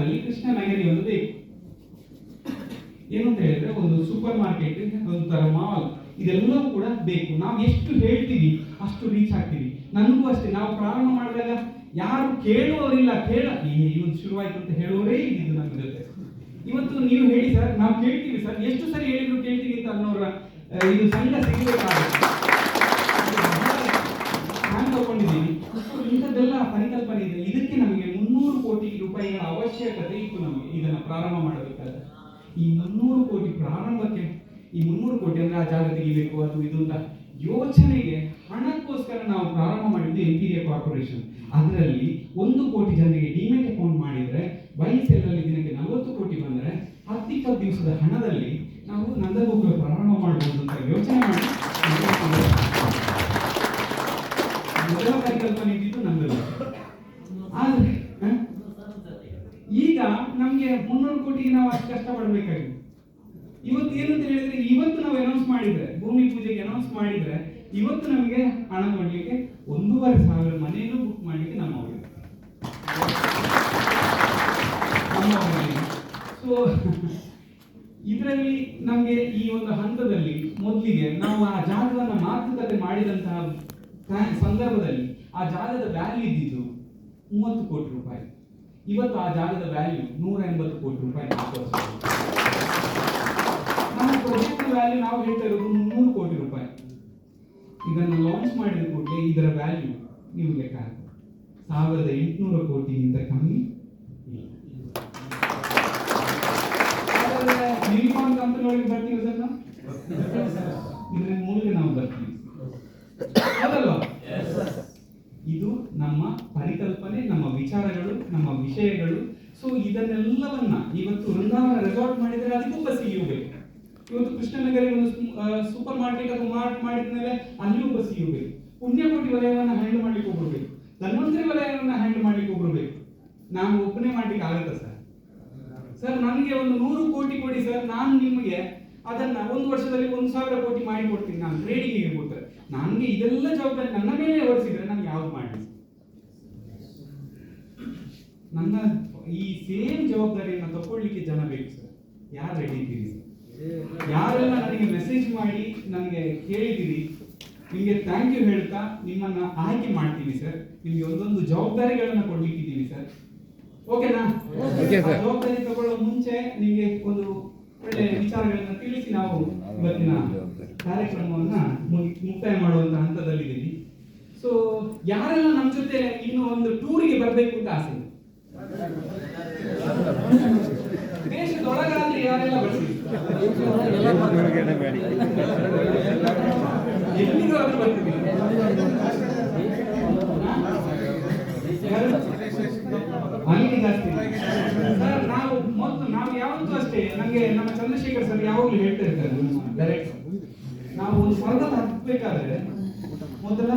ಅದರಲ್ಲಿ ಕೃಷ್ಣನಗರಿ ಒಂದು ಬೇಕು. ಏನು ಅಂತ ಹೇಳಿದ್ರೆ ಒಂದು ಸೂಪರ್ ಮಾರ್ಕೆಟ್, ಒಂಥರ ಮಾಲ್, ಇದೆಲ್ಲವೂ ಕೂಡ ಬೇಕು. ನಾವು ಎಷ್ಟು ಹೇಳ್ತೀವಿ ಅಷ್ಟು ರೀಚ್ ಆಗ್ತೀವಿ. ನನಗೂ ಅಷ್ಟೇ, ನಾವು ಪ್ರಾರಂಭ ಮಾಡಿದಾಗ ಯಾರು ಕೇಳುವವರಿಲ್ಲ, ಇವತ್ತು ಶುರುವಾಯ್ತು ಅಂತ ಹೇಳುವವರೇ ಇದ್ದಿದ್ದು ನಮ್ಮ ಜೊತೆ. ಇವತ್ತು ನೀವು ಹೇಳಿ ಸರ್, ನಾವು ಕೇಳ್ತೀವಿ ಸರ್, ಎಷ್ಟು ಸರಿ ಹೇಳಿದ್ರು ಕೇಳ್ತೀವಿ ಅಂತ ಅನ್ನೋರ ಇದು ಸಂಘ ಸಿಗಬೇಕಾಗುತ್ತೆ. ನಾನು ತಗೊಂಡಿದ್ದೀನಿ. ಇಂಥದ್ದೆಲ್ಲ ಪರಿಕಲ್ಪನೆ ಇದೆ. ಇದಕ್ಕೆ ನಮಗೆ 300 ಕೋಟಿ ರೂಪಾಯಿಗಳ ಅವಶ್ಯಕತೆ ಇತ್ತು ನಮಗೆ ಇದನ್ನ ಪ್ರಾರಂಭ ಮಾಡಬೇಕಾದ್ರೆ. ಈ 300 ಕೋಟಿ ಪ್ರಾರಂಭಕ್ಕೆ, ಈ 300 ಕೋಟಿ ಅಂದ್ರೆ ಆ ಜಾಗ ತೆಗಿಬೇಕು ಅದು ಇದು ಅಂತ ಯೋಚನೆಗೆ ಹಣಕ್ಕೋಸ್ಕರ ನಾವು ಪ್ರಾರಂಭ ಮಾಡಿದ್ದು ಎಂಪೀರಿಯಾ ಕಾರ್ಪೊರೇಷನ್. ಅದರಲ್ಲಿ 1 ಕೋಟಿ ಜನರಿಗೆ ಡಿಮೆಟ್ ಅಕೌಂಟ್ ಮಾಡಿದ್ರೆ, YSL ಅಲ್ಲಿ ದಿನಕ್ಕೆ 40 ಕೋಟಿ ಬಂದ್ರೆ 10-20 ದಿವಸದ ಹಣದಲ್ಲಿ ನಾವು ನಂದಗೋಕುಲ ಪ್ರಾರಂಭ ಮಾಡಬಹುದು ಅಂತ ಯೋಚನೆ ಮಾಡಿ ಮೊದಲ ಪರಿಕಲ್ಪನೆ ಇದ್ದಿದ್ದು ನಂದಗೋಕುಲ. ಆದ್ರೆ ಈಗ ನಮ್ಗೆ 300 ಕೋಟಿಗೆ ನಾವು ಅಷ್ಟು ಕಷ್ಟ ಪಡಬೇಕಾಗಿದೆ. ಇವತ್ತು ಏನಂತ ಹೇಳಿದ್ರೆ, ಇವತ್ತು ನಾವು ಅನೌನ್ಸ್ ಮಾಡಿದ್ರೆ, ಭೂಮಿ ಪೂಜೆಗೆ ಅನೌನ್ಸ್ ಮಾಡಿದ್ರೆ, ಇವತ್ತು ನಮಗೆ ಹಣ ಕೊಡ್ಲಿಕ್ಕೆ 1,500 ಮನೆಯನ್ನು ಬುಕ್ ಮಾಡ್ಲಿಕ್ಕೆ ನಮ್ಮ ಸೊ ಇದರಲ್ಲಿ ನಮಗೆ ಈ ಒಂದು ಹಂತದಲ್ಲಿ ಮೊದಲಿಗೆ ನಾವು ಆ ಜಾಗವನ್ನು ಮಾತುಕತೆ ಮಾಡಿದಂತಹ ಸಂದರ್ಭದಲ್ಲಿ ಆ ಜಾಗದ ವ್ಯಾಲ್ಯೂ ಇದ್ದಿದ್ದು 30 ಕೋಟಿ ರೂಪಾಯಿ. ಇವತ್ತು ಆ ಜಾಗದ ವ್ಯಾಲ್ಯೂ 180 ಕೋಟಿ ರೂಪಾಯಿ. ನಮ್ಮ ಪ್ರಾಜೆಕ್ಟ್ ವ್ಯಾಲ್ಯೂ ನಾವು ಹೇಳ್ತಾ ಇರೋದು 300 ಕೋಟಿ ರೂಪಾಯಿ. ಇದನ್ನು ಲಾಂಚ್ ಮಾಡಿದ ಕೂಡಲೇ ಇದರ ವ್ಯಾಲ್ಯೂ ನೀವು ಲೆಕ್ಕ ಹಾಕಿ 1,800 ಕೋಟಿಗಿಂತ ಕಮ್ಮಿ ಇಲ್ಲ. ಯೂನಿಕಾರ್ನ್ ಕಂಪನಿ ಒಳಗೆ ಬರ್ತೀವಿ ಸರ್, ನಾವು ಇದರ ಮೂಲಕ ನಾವು ಬರ್ತೀವಿ, ಹೌದಲ್ವಾ? ಇದು ನಮ್ಮ ಪರಿಕಲ್ಪನೆ, ನಮ್ಮ ವಿಚಾರಗಳು, ನಮ್ಮ ವಿಷಯಗಳು. ಸೊ ಇದನ್ನೆಲ್ಲವನ್ನ ಇವತ್ತು ವೃಂದಾವನ ರೆಸಾರ್ಟ್ ಮಾಡಿದರೆ ಅದಕ್ಕೂ ಬಸ್ಸಿಗೆ ಹೋಗ್ಬೇಕು. ಇವತ್ತು ಕೃಷ್ಣನಗರಿ ಒಂದು ಸೂಪರ್ ಮಾರ್ಕೆಟ್ ಅಥವಾ ಮಾರ್ಟ್ ಮಾಡಿದ್ಮೇಲೆ ಅಲ್ಲಿಯೂ ಬಸ್ಸಿಗೆ ಹೋಗ್ಬೇಕು. ಪುಣ್ಯಕೋಟಿ ವಲಯವನ್ನು ಹ್ಯಾಂಡಲ್ ಮಾಡ್ಲಿಕ್ಕೆ ಒಬ್ರು ಬೇಕು, ಧನ್ವಂತರಿ ವಲಯವನ್ನು ಹ್ಯಾಂಡಲ್ ಮಾಡ್ಲಿಕ್ಕೆ ಒಬ್ರು ಬೇಕು. ನಾನು ಒಬ್ಬನೇ ಮಾಡ್ಲಿಕ್ಕೆ ಆಗುತ್ತಾ ಸರ್? ಸರ್ ನನಗೆ ಒಂದು 100 ಕೋಟಿ ಕೊಡಿ ಸರ್, ನಾನು ನಿಮಗೆ ಅದನ್ನ 1 ವರ್ಷದಲ್ಲಿ 1,000 ಕೋಟಿ ಮಾಡಿ ಕೊಡ್ತೀನಿ. ನಾನು ಟ್ರೇಡಿಂಗಿಗೆ ಕೊಡ್ತಾರೆ. ನನಗೆ ಇದೆಲ್ಲ ಜವಾಬ್ದಾರಿ ನನ್ನ ಮೇಲೆ ಹೊರಿಸಿದ್ರೆ ನಾನು ಯಾವ್ದು ಮಾಡಿ? ನನ್ನ ಈ ಸೇಮ್ ಜವಾಬ್ದಾರಿಯನ್ನು ತಗೊಳ್ಳಿಕ್ಕೆ ಜನ ಬೇಕು ಸರ್. ಯಾರು ರೆಡಿ ಇದ್ದೀರಿ ಸರ್? ಯಾರೆಲ್ಲ ನನಗೆ ಮೆಸೇಜ್ ಮಾಡಿ ನನಗೆ ಕೇಳಿದ್ದೀರಿ, ನಿಮಗೆ ಥ್ಯಾಂಕ್ ಯು ಹೇಳ್ತಾ ನಿಮ್ಮನ್ನ ಆಯ್ಕೆ ಮಾಡ್ತೀವಿ ಸರ್. ನಿಮಗೆ ಒಂದೊಂದು ಜವಾಬ್ದಾರಿಗಳನ್ನ ಕೊಡ್ಲಿಕ್ಕಿದ್ದೀವಿ ಸರ್. ಓಕೆನಾ? ಜವಾಬ್ದಾರಿ ತಗೊಳ್ಳೋ ಮುಂಚೆ ನಿಮಗೆ ಒಂದು ಒಳ್ಳೆ ವಿಚಾರಗಳನ್ನ ತಿಳಿಸಿ ನಾವು ಇವತ್ತಿನ ಕಾರ್ಯಕ್ರಮವನ್ನ ಮುಕ್ತಾಯ ಮಾಡುವಂತ ಹಂತದಲ್ಲಿದ್ದೀವಿ. ಸೊ ಯಾರೆಲ್ಲ ನಮ್ಮ ಜೊತೆ ಇನ್ನು ಒಂದು ಟೂರಿಗೆ ಬರಬೇಕು ಅಂತ ಆಸೆ ಇದೆ? ದೇಶದೊಳಗಾದ್ರೆ ಯಾರೆಲ್ಲ ಬರ್ತೀವಿ? ಎಲ್ಲಿಗೂ ಅದು ಬರ್ತೀವಿ. ಅಲ್ಲಿ ಜಾಸ್ತಿ ಸರ್. ನಾವು ಯಾವತ್ತೂ ಅಷ್ಟೇ, ನನಗೆ ನಮ್ಮ ಚಂದ್ರಶೇಖರ್ ಸರ್ ಯಾವಾಗಲೂ ಹೇಳ್ತಾ ಇರ್ತಾರೆ ಡೈರೆಕ್ಟ್, ನಾವು ಒಂದು ಪರ್ವತ ಹತ್ತಬೇಕಾದ್ರೆ ಮೊದಲ